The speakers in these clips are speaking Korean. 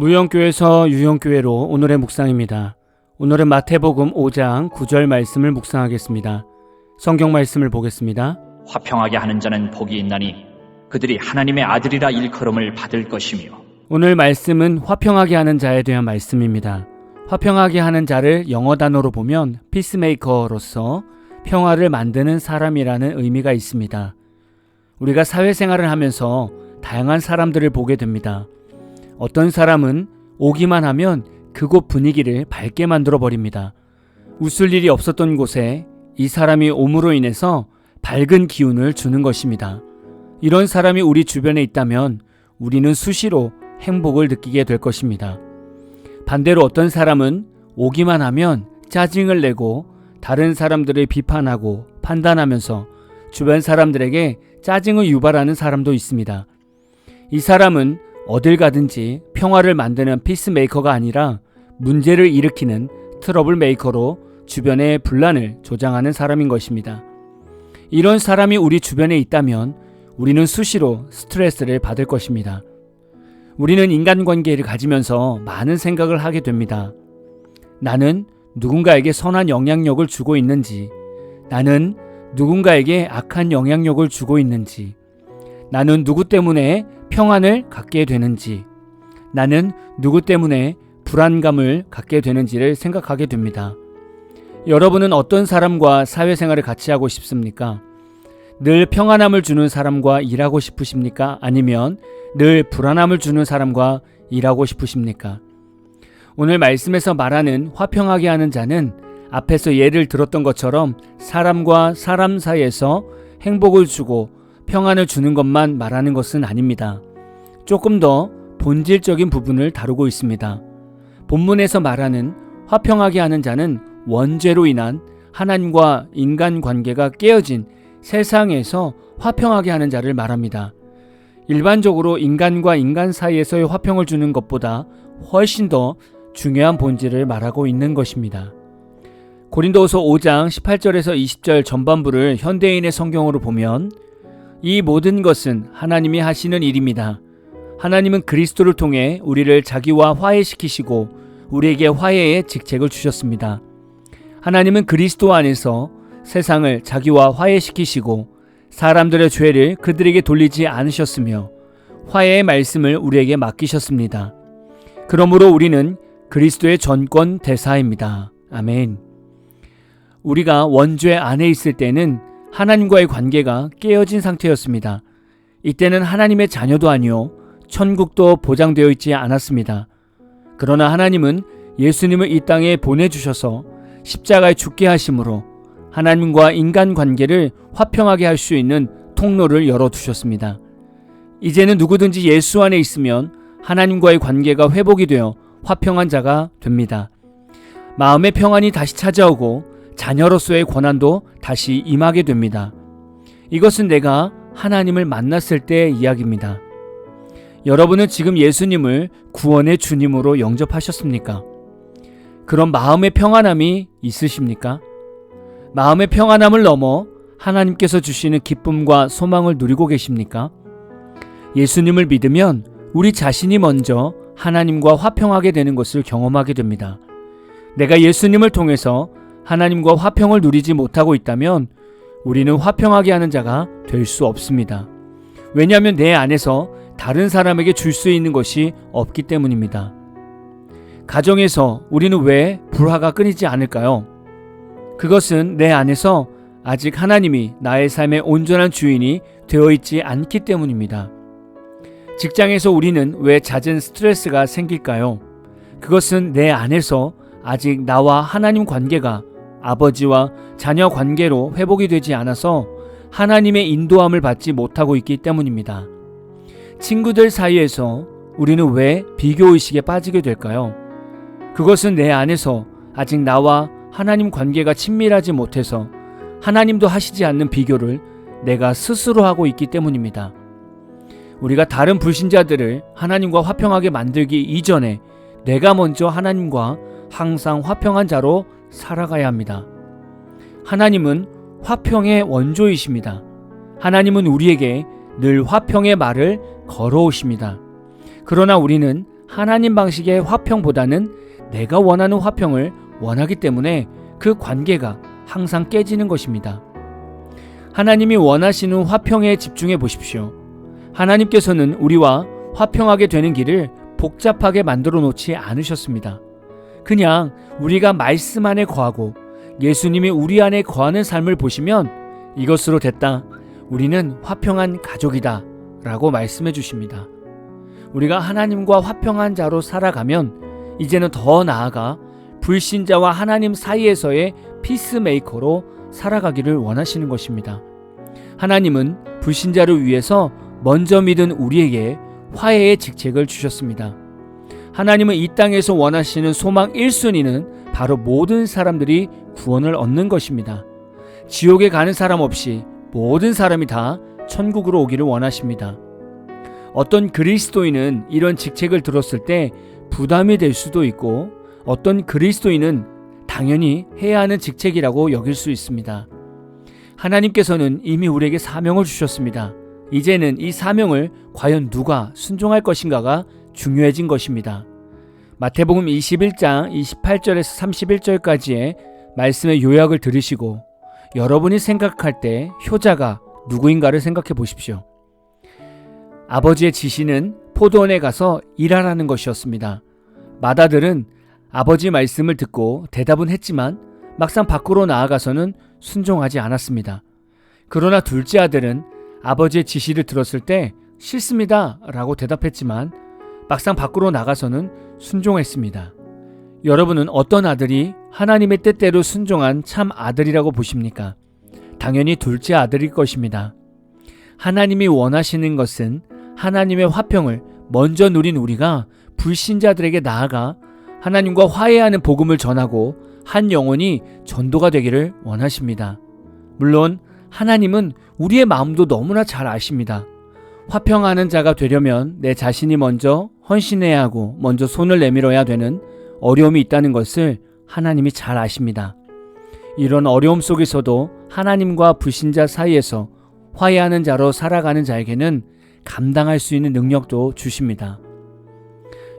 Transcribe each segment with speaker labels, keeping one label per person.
Speaker 1: 무영교에서 유영교회로 오늘의 묵상입니다. 오늘은 마태복음 5장 9절 말씀을 묵상하겠습니다. 성경 말씀을 보겠습니다.
Speaker 2: 화평하게 하는 자는 복이 있나니 그들이 하나님의 아들이라 일컬음을 받을 것이며.
Speaker 1: 오늘 말씀은 화평하게 하는 자에 대한 말씀입니다. 화평하게 하는 자를 영어 단어로 보면 피스메이커로서 평화를 만드는 사람이라는 의미가 있습니다. 우리가 사회생활을 하면서 다양한 사람들을 보게 됩니다. 어떤 사람은 오기만 하면 그곳 분위기를 밝게 만들어 버립니다. 웃을 일이 없었던 곳에 이 사람이 옴으로 인해서 밝은 기운을 주는 것입니다. 이런 사람이 우리 주변에 있다면 우리는 수시로 행복을 느끼게 될 것입니다. 반대로 어떤 사람은 오기만 하면 짜증을 내고 다른 사람들을 비판하고 판단하면서 주변 사람들에게 짜증을 유발하는 사람도 있습니다. 이 사람은 어딜 가든지 평화를 만드는 피스메이커가 아니라 문제를 일으키는 트러블 메이커로 주변의 분란을 조장하는 사람인 것입니다. 이런 사람이 우리 주변에 있다면 우리는 수시로 스트레스를 받을 것입니다. 우리는 인간관계를 가지면서 많은 생각을 하게 됩니다. 나는 누군가에게 선한 영향력을 주고 있는지, 나는 누군가에게 악한 영향력을 주고 있는지, 나는 누구 때문에 평안을 갖게 되는지, 나는 누구 때문에 불안감을 갖게 되는지를 생각하게 됩니다. 여러분은 어떤 사람과 사회생활을 같이 하고 싶습니까? 늘 평안함을 주는 사람과 일하고 싶으십니까? 아니면 늘 불안함을 주는 사람과 일하고 싶으십니까? 오늘 말씀에서 말하는 화평하게 하는 자는 앞에서 예를 들었던 것처럼 사람과 사람 사이에서 행복을 주고 평안을 주는 것만 말하는 것은 아닙니다. 조금 더 본질적인 부분을 다루고 있습니다. 본문에서 말하는 화평하게 하는 자는 원죄로 인한 하나님과 인간 관계가 깨어진 세상에서 화평하게 하는 자를 말합니다. 일반적으로 인간과 인간 사이에서의 화평을 주는 것보다 훨씬 더 중요한 본질을 말하고 있는 것입니다. 고린도후서 5장 18절에서 20절 전반부를 현대인의 성경으로 보면 이 모든 것은 하나님이 하시는 일입니다. 하나님은 그리스도를 통해 우리를 자기와 화해시키시고 우리에게 화해의 직책을 주셨습니다. 하나님은 그리스도 안에서 세상을 자기와 화해시키시고 사람들의 죄를 그들에게 돌리지 않으셨으며 화해의 말씀을 우리에게 맡기셨습니다. 그러므로 우리는 그리스도의 전권 대사입니다. 아멘. 우리가 원죄 안에 있을 때는 하나님과의 관계가 깨어진 상태였습니다. 이때는 하나님의 자녀도 아니요 천국도 보장되어 있지 않았습니다. 그러나 하나님은 예수님을 이 땅에 보내주셔서 십자가에 죽게 하심으로 하나님과 인간 관계를 화평하게 할 수 있는 통로를 열어두셨습니다. 이제는 누구든지 예수 안에 있으면 하나님과의 관계가 회복이 되어 화평한 자가 됩니다. 마음의 평안이 다시 찾아오고 자녀로서의 권한도 다시 임하게 됩니다. 이것은 내가 하나님을 만났을 때의 이야기입니다. 여러분은 지금 예수님을 구원의 주님으로 영접하셨습니까? 그런 마음의 평안함이 있으십니까? 마음의 평안함을 넘어 하나님께서 주시는 기쁨과 소망을 누리고 계십니까? 예수님을 믿으면 우리 자신이 먼저 하나님과 화평하게 되는 것을 경험하게 됩니다. 내가 예수님을 통해서 하나님과 화평을 누리지 못하고 있다면 우리는 화평하게 하는 자가 될 수 없습니다. 왜냐하면 내 안에서 다른 사람에게 줄 수 있는 것이 없기 때문입니다. 가정에서 우리는 왜 불화가 끊이지 않을까요? 그것은 내 안에서 아직 하나님이 나의 삶의 온전한 주인이 되어 있지 않기 때문입니다. 직장에서 우리는 왜 잦은 스트레스가 생길까요? 그것은 내 안에서 아직 나와 하나님 관계가 아버지와 자녀 관계로 회복이 되지 않아서 하나님의 인도함을 받지 못하고 있기 때문입니다. 친구들 사이에서 우리는 왜 비교의식에 빠지게 될까요? 그것은 내 안에서 아직 나와 하나님 관계가 친밀하지 못해서 하나님도 하시지 않는 비교를 내가 스스로 하고 있기 때문입니다. 우리가 다른 불신자들을 하나님과 화평하게 만들기 이전에 내가 먼저 하나님과 항상 화평한 자로 살아가야 합니다. 하나님은 화평의 원조이십니다. 하나님은 우리에게 늘 화평의 말을 걸어오십니다. 그러나 우리는 하나님 방식의 화평보다는 내가 원하는 화평을 원하기 때문에 그 관계가 항상 깨지는 것입니다. 하나님이 원하시는 화평에 집중해 보십시오. 하나님께서는 우리와 화평하게 되는 길을 복잡하게 만들어 놓지 않으셨습니다. 그냥 우리가 말씀 안에 거하고 예수님이 우리 안에 거하는 삶을 보시면 이것으로 됐다. 우리는 화평한 가족이다. 라고 말씀해 주십니다. 우리가 하나님과 화평한 자로 살아가면 이제는 더 나아가 불신자와 하나님 사이에서의 피스메이커로 살아가기를 원하시는 것입니다. 하나님은 불신자를 위해서 먼저 믿은 우리에게 화해의 직책을 주셨습니다. 하나님은 이 땅에서 원하시는 소망 1순위는 바로 모든 사람들이 구원을 얻는 것입니다. 지옥에 가는 사람 없이 모든 사람이 다 천국으로 오기를 원하십니다. 어떤 그리스도인은 이런 직책을 들었을 때 부담이 될 수도 있고 어떤 그리스도인은 당연히 해야 하는 직책이라고 여길 수 있습니다. 하나님께서는 이미 우리에게 사명을 주셨습니다. 이제는 이 사명을 과연 누가 순종할 것인가가 중요해진 것입니다. 마태복음 21장 28절에서 31절까지의 말씀의 요약을 들으시고 여러분이 생각할 때 효자가 누구인가를 생각해 보십시오. 아버지의 지시는 포도원에 가서 일하라는 것이었습니다. 맏아들은 아버지 말씀을 듣고 대답은 했지만 막상 밖으로 나아가서는 순종하지 않았습니다. 그러나 둘째 아들은 아버지의 지시를 들었을 때 싫습니다 라고 대답했지만 막상 밖으로 나가서는 순종했습니다. 여러분은 어떤 아들이 하나님의 뜻대로 순종한 참 아들이라고 보십니까? 당연히 둘째 아들일 것입니다. 하나님이 원하시는 것은 하나님의 화평을 먼저 누린 우리가 불신자들에게 나아가 하나님과 화해하는 복음을 전하고 한 영혼이 전도가 되기를 원하십니다. 물론 하나님은 우리의 마음도 너무나 잘 아십니다. 화평하는 자가 되려면 내 자신이 먼저 헌신해야 하고 먼저 손을 내밀어야 되는 어려움이 있다는 것을 하나님이 잘 아십니다. 이런 어려움 속에서도 하나님과 불신자 사이에서 화해하는 자로 살아가는 자에게는 감당할 수 있는 능력도 주십니다.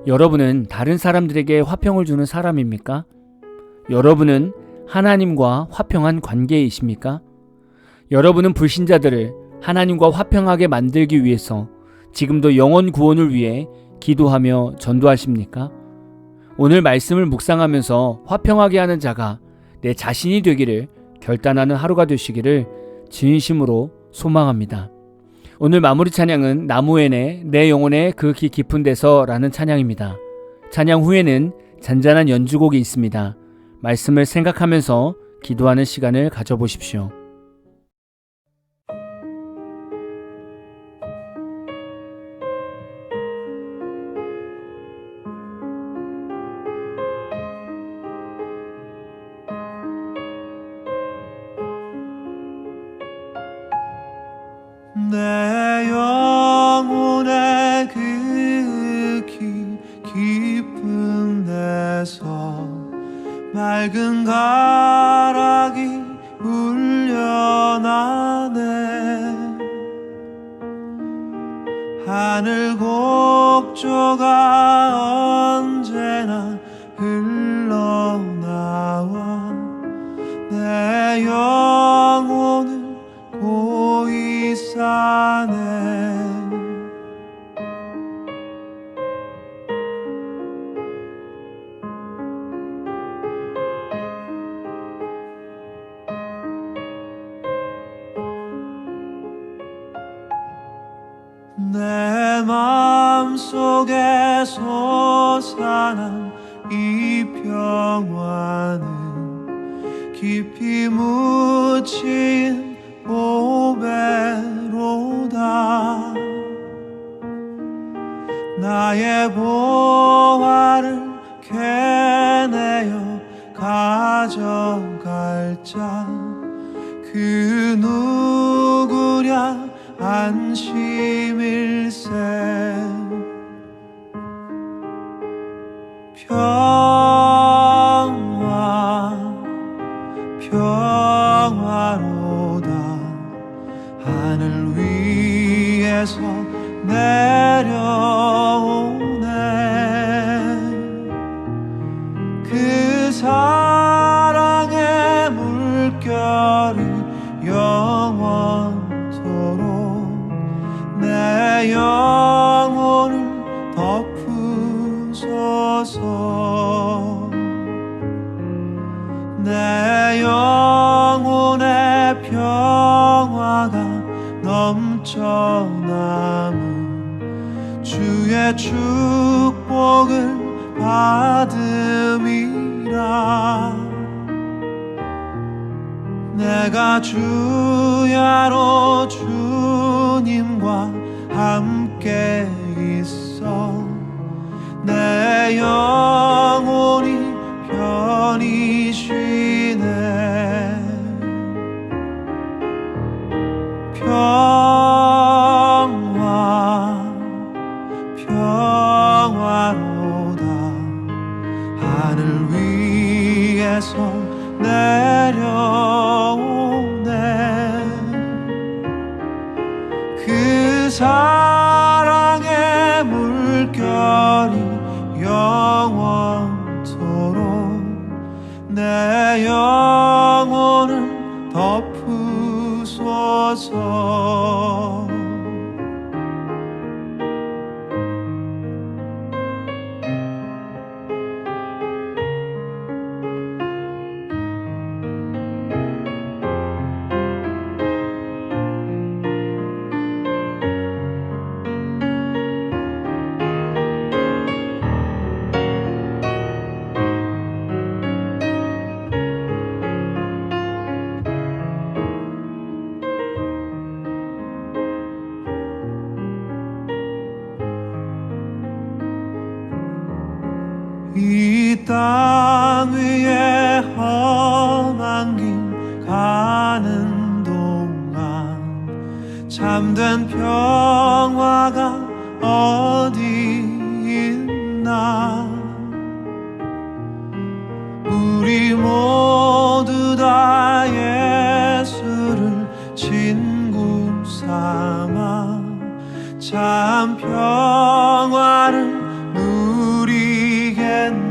Speaker 1: 여러분은 다른 사람들에게 화평을 주는 사람입니까? 여러분은 하나님과 화평한 관계이십니까? 여러분은 불신자들을 하나님과 화평하게 만들기 위해서 지금도 영혼 구원을 위해 기도하며 전도하십니까? 오늘 말씀을 묵상하면서 화평하게 하는 자가 내 자신이 되기를 결단하는 하루가 되시기를 진심으로 소망합니다. 오늘 마무리 찬양은 나무엔의 내 영혼의 그 깊은 데서라는 찬양입니다. 찬양 후에는 잔잔한 연주곡이 있습니다. 말씀을 생각하면서 기도하는 시간을 가져보십시오.
Speaker 3: 내 영혼의 그 깊은 데서 맑은 가락이 울려나네. 하늘 곡조가 언제나 흘러나와 내 영혼을 고이 싸네. 내 마음속에 솟아난 이 평화는 깊이 묻힌 보배로다. 나의 보화를 캐내어 가져갈 자 그 누구랴 안심일세. 평화로다. 하늘 위에서 내려오네. 영원토록 내 영혼을 덮으소서. 내 영혼의 평화가 넘쳐남은 주의 축복을 받음이라. 내가 주야로 주님과 함께 있어 내 영혼이 편히 쉬네. 평화로다. 하늘 위에서 내려오네. 그 사랑의 물결이 영원토록 내 영혼을 덮으소서. 이 땅 위에 험한 길 가는 동안 참된 평화가 어디 있나. 우리 모두 다 예수를 친구 삼아 참 평화를 누리겠네.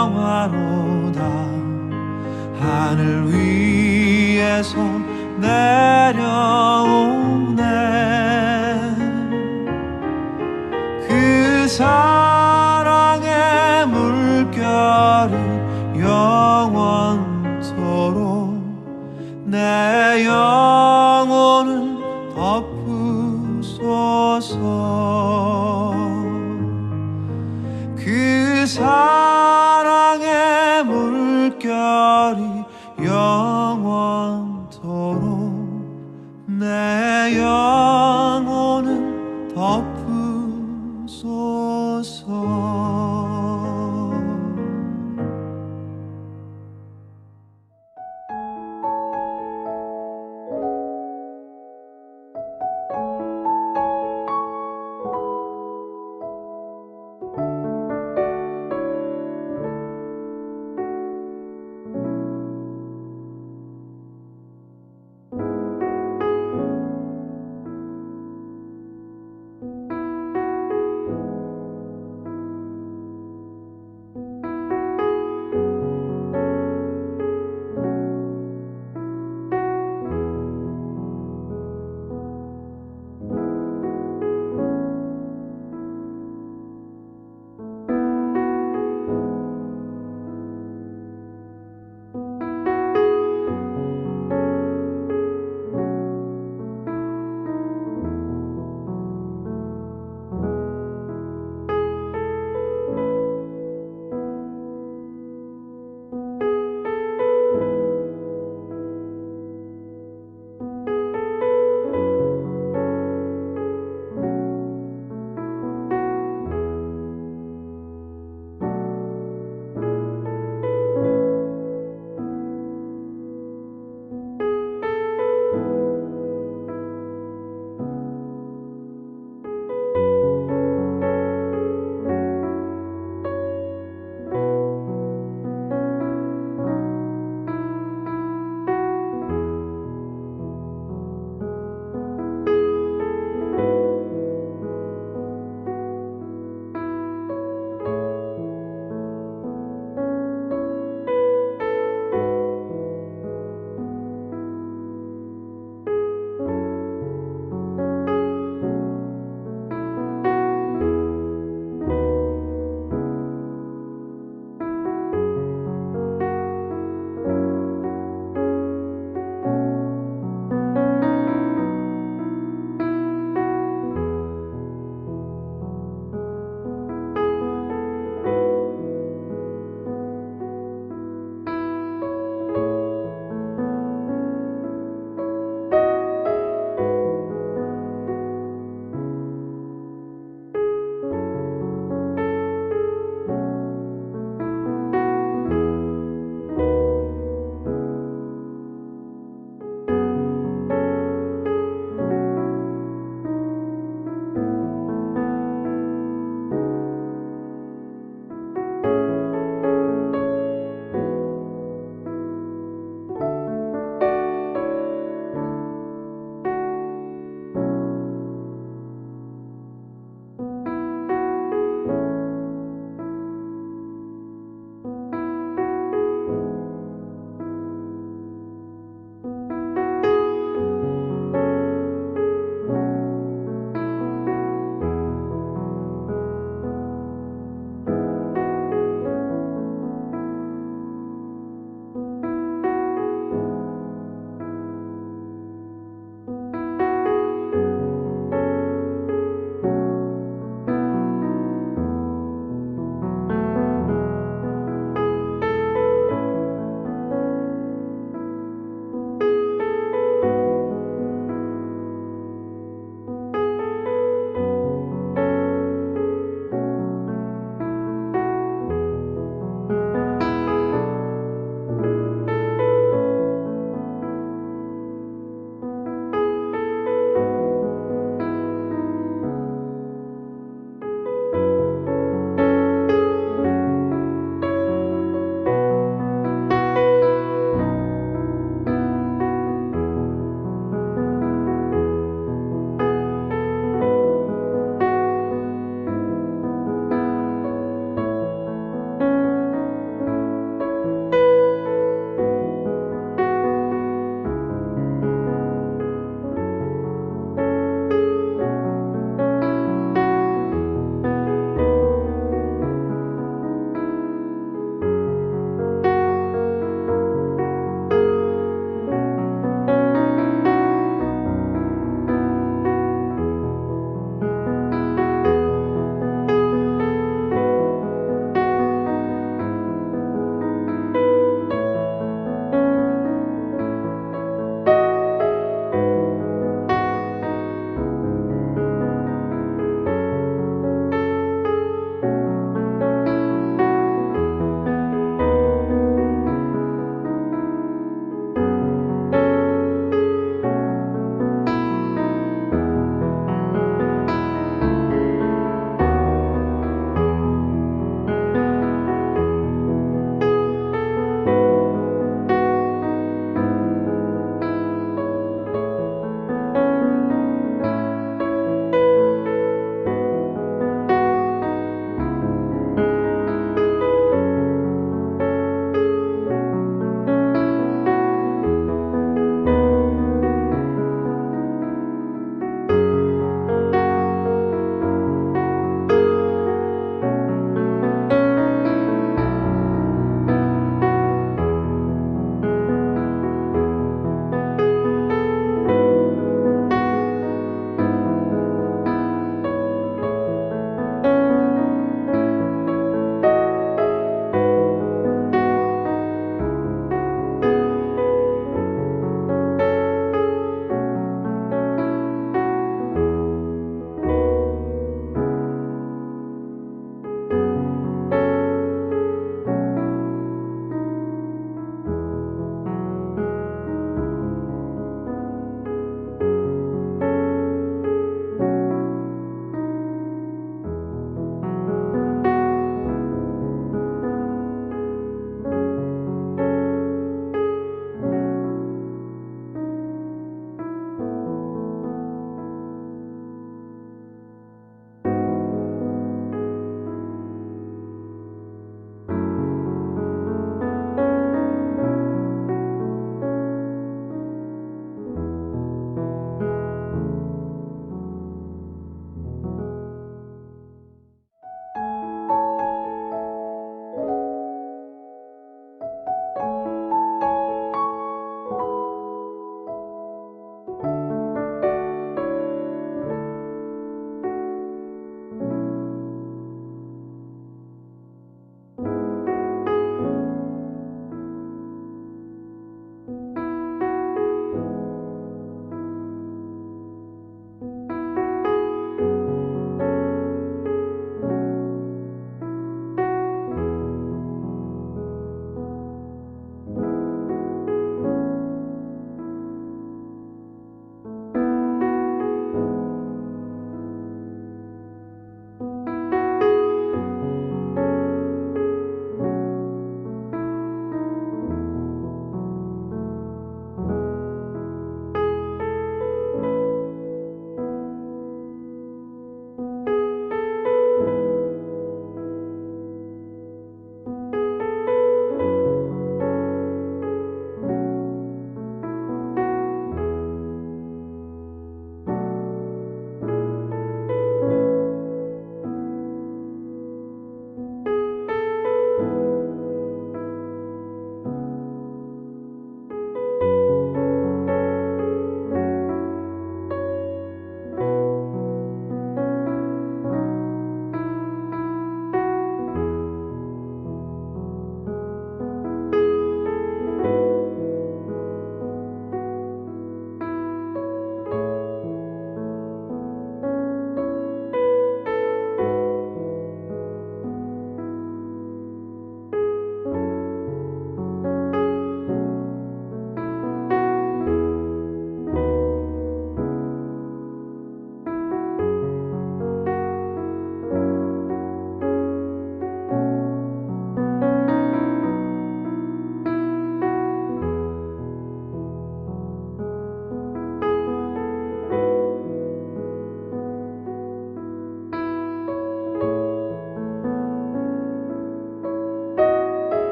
Speaker 3: 평화로다. 하늘 위에서 내려오네. 그 사랑의 물결이 영원토록 내